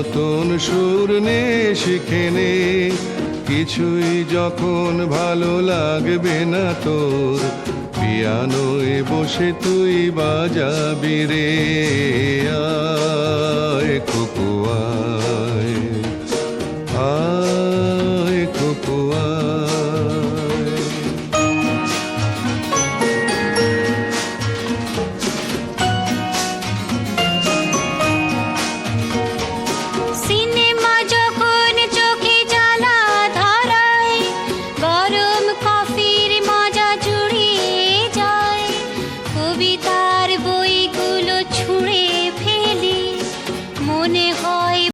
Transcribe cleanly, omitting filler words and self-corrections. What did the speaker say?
নতুন সুর নে শিখে নে, কিছুই যখন ভালো লাগবে না তোর, পিয়ানোয় বসে তুই বাজাবি রে। আয় খোকো আয়।